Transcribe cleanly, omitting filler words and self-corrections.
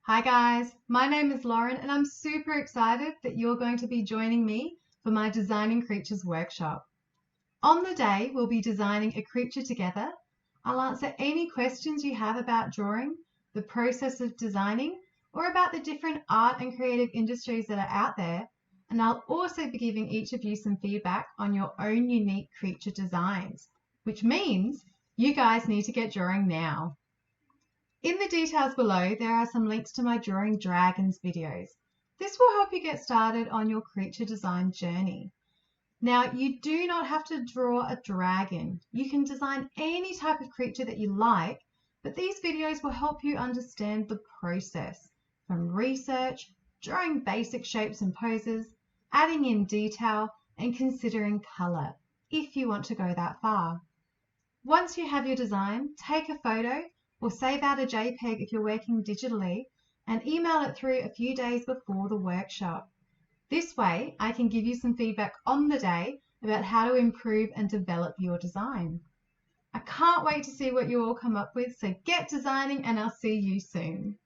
Hi guys, my name is Lauren and I'm super excited that you're going to be joining me for my Designing Creatures workshop. On the day, we'll be designing a creature together. I'll answer any questions you have about drawing, the process of designing, or about the different art and creative industries that are out there. And I'll also be giving each of you some feedback on your own unique creature designs, which means you guys need to get drawing now. In the details below, there are some links to my Drawing Dragons videos. This will help you get started on your creature design journey. Now, you do not have to draw a dragon. You can design any type of creature that you like, but these videos will help you understand the process, from research, drawing basic shapes and poses, adding in detail, and considering color, if you want to go that far. Once you have your design, take a photo or save out a JPEG if you're working digitally and email it through a few days before the workshop. This way, I can give you some feedback on the day about how to improve and develop your design. I can't wait to see what you all come up with, so get designing and I'll see you soon.